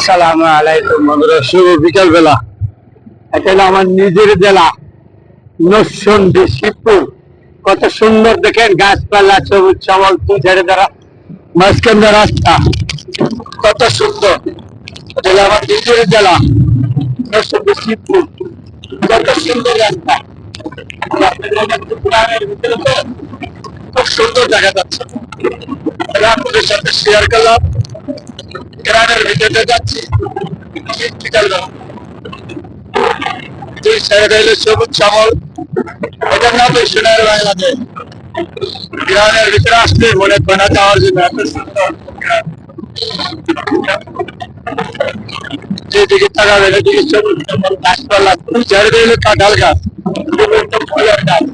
আসসালামু আলাইকুম বন্ধুরা, শুভ বিকাল বেলা। এটা হলো আমার নিজের জেলা নরসিংদী শিবপুর। কত সুন্দর দেখেন, গাছপালা সবুজ শ্যামল, দুই ধারে দ্বারা মাঝখান রাস্তা, কত সুন্দর। এটা হলো আমার নিজের জেলা নরসিংদী শিবপুর, কত সুন্দর রাস্তা। গ্রামের ভিতরে তো খুব সুন্দর দেখা যাচ্ছে। আপনাদের সাথে শেয়ার করলাম, গ্রামের ভিতরে যাচ্ছি দুই সাইডে হইলে সবুজ শ্যামল। এটার নাম সোনার বাংলাদেশ। গ্রামের ভিতরে আসতে মনে করা যাওয়ার জন্য এত সুন্দর। যেদিকে তাকাবেন এদিকে সবুজ শ্যামল গাছপালা, দুই সাইডে হইলে কাঁঠাল গাছ, ফলের গাছ।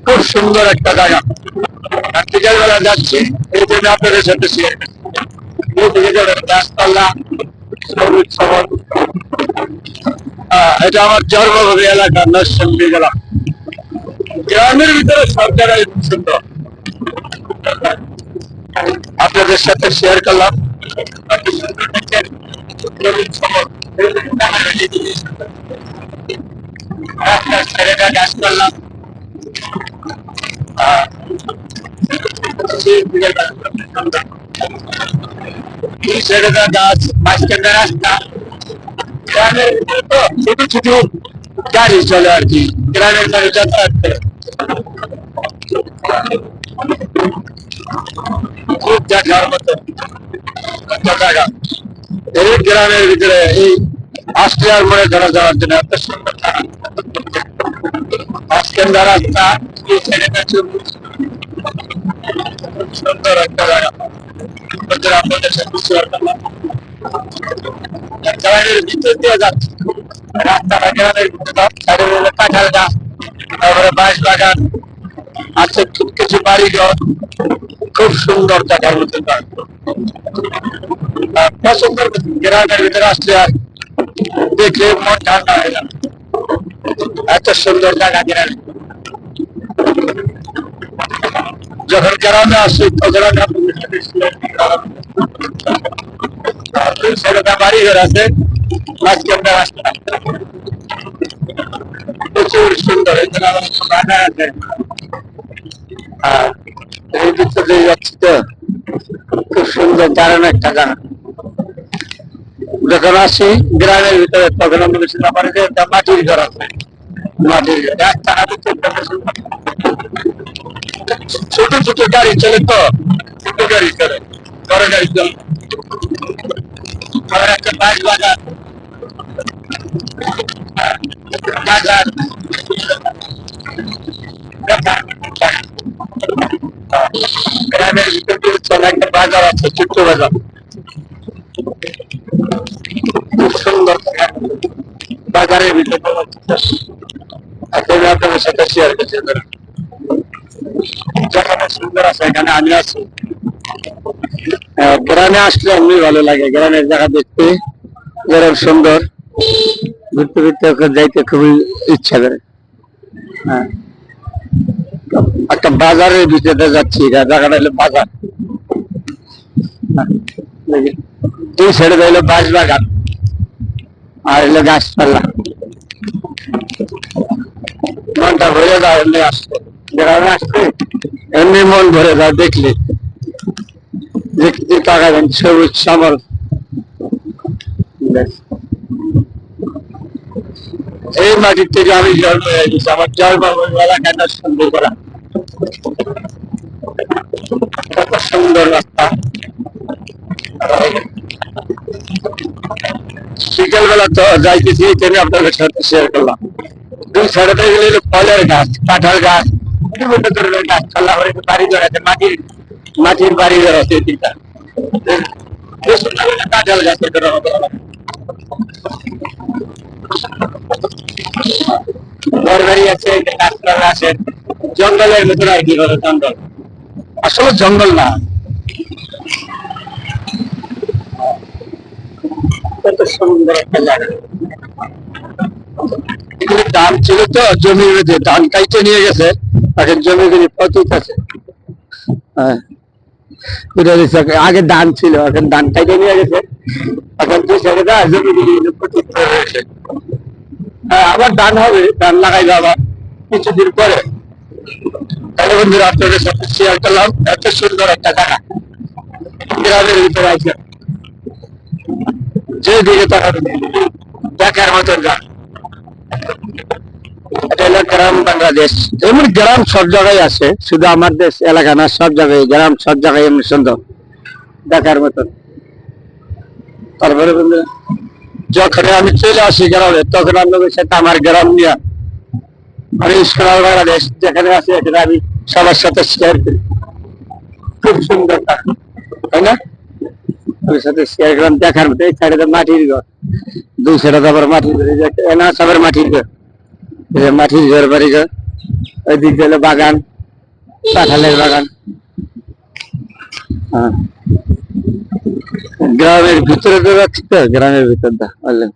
খুব সুন্দর একটা জায়গা। আর বিকাল বেলা যাচ্ছি, এই জন্য আপনাদের সাথে শেয়ার গাছপালা সবুজ শ্যামল। এটা আমার জন্মভূমি এলাকা নরসিংদী জেলা। গ্রামের ভিতরে সব জায়গায় সুন্দর, আপনাদের সাথে শেয়ার করলাম। গাছ করলাম, গাছ মাঝখানে রাস্তা। গ্রামের ভিতরে তো ছোট ছোট গাড়ি চলে আর কি, গ্রামের গাড়ি যাতায়াত করে। খুব দেখার মতো জায়গা। এই গ্রামের ভিতরে এই অস্ট্রিয়ার মোড়ে ধরা যাওয়ার জন্য এত সুন্দর মাঝখানটা রাস্তা, সুন্দর একটা জায়গা। আপনাদের সাথে শেয়ার করলাম। গ্রামের ভিতর দিয়ে যাচ্ছে রাস্তাটা, গ্রামের ভিতরে কাঁঠাল গাছ, তারপরে বাঁশ বাগান আছে, কিছু বাড়িঘর। খুব সুন্দর জায়গার মধ্যে পছন্দ। গ্রামের ভিতরে আসলে আর দেখলে মন ঠান্ডা হয়ে যাবে, এত সুন্দর জায়গা গ্রামে। যখন গ্রামে আসি তখন বাড়ি ঘর আছে, মাঝখানটা রাস্তা প্রচুর সুন্দর। আছে আর এই দিকটা দিয়ে যাচ্ছি তো খুব সুন্দর, দারুণ একটা জায়গা। যখন আসি গ্রামের ভিতরে তখন আমাদের মাটির ঘর আছে, মাটির ঘর। ছোট ছোট গাড়ি চলে তো, ছোট গাড়ি চলে, বড় গাড়ি চলে। একটা বাঁশ বাগান, বাজার, গ্রামের ভিতরে চলে একটা বাজার আছে, ছোট্ট বাজার। খুব সুন্দর বাজারের ভিতরে আপনাদের সাথে শেয়ার করছি। যেখানে সুন্দর আছে এখানে আমি আছি। গ্রামে আসলে এমনি ভালো লাগে, গ্রামের জায়গা দেখতে যেরকম সুন্দর, ঘুরতে ঘুরতে যাইতে খুবই ইচ্ছা করে। হ্যাঁ, একটা বাজারের ভিতরে যাচ্ছি, জায়গাটা হলো বাজার। দুই সাইডে হইলো বাঁশ বাগান আর হলো গাছপালা। মনটা ভরে যায় এমনি আসছে, গ্রামে আসছে এমনি মন ভরে যায় দেখলে। দেখতে তাকাবেন সবুজ শ্যামল। এই মাটির থেকে আমি জন্ম হয়ে গেছি, আমার জন্মভূমি এলাকাটা সুন্দর করা। কত সুন্দর রাস্তা। বিকেল বেলা তো যাইতেছি, তিনি আপনাদের সাথে শেয়ার করলাম। দুই সাইডে গেলে ফলের গাছ, কাঁঠাল গাছ, বিভিন্ন ধরনের গাছপালা, বাড়ি ঘর আছে, মাটির বাড়ি ঘর আছে। কাঁঠাল গাছের ঘর বাড়ি আছে, গাছপালা আছে। জঙ্গলের ভিতরে আর কি করে, জঙ্গল আসলে জঙ্গল না। কত সুন্দর একটা জায়গা। এগুলি ধান ছিল তো জমির মধ্যে, ধান কাইটে নিয়ে গেছে, এখন জমিগুলি প্রচুর আছে। হ্যাঁ, আগে ধান ছিল, এখন ধান কাইটে নিয়ে গেছে। এখন দুই ছেড়ে দেয় জমিগুলি প্রতিষ্ঠিত হয়েছে। হ্যাঁ, আবার ধান হবে, ধান লাগাইবে আবার কিছুদিন পরে। তাহলে বন্ধুরা আপনাদের সাথে শেয়ার করলাম এত সুন্দর একটা জায়গা গ্রামের ভিতরে আছে, যেদিকে তাকাবেন দেখার মতন জায়গা। এটা হলো গ্রাম বাংলাদেশ। এমন গ্রাম সব জায়গায় আছে, শুধু আমার দেশ এলাকা না, সব জায়গায় গ্রাম, সব জায়গায় এমন সুন্দর দেখার মতন। তারপরে বন্ধুরা যখন আমি চলে আসি গ্রামে, তখন আপনাদের সাথে আমার গ্রাম নিয়ে আমি সোনার বাংলাদেশ যেখানে আছি এখানে আমি সবার সাথে শেয়ার করি। খুব সুন্দর, তাই না? ওর সাথে শেয়ার করলাম দেখার মতো। এই সাইডে মাটির ঘর, দুই সাইডে আবার মাটির ঘর, এনা সবার মাটির ঘর, মাটির ঘর বাড়ি ঘর। ওই দিক হলো বাগান, কাঁঠালের বাগান। হ্যাঁ, গ্রামের ভিতরে তো যাচ্ছি তো, গ্রামের ভিতর দা বললেন।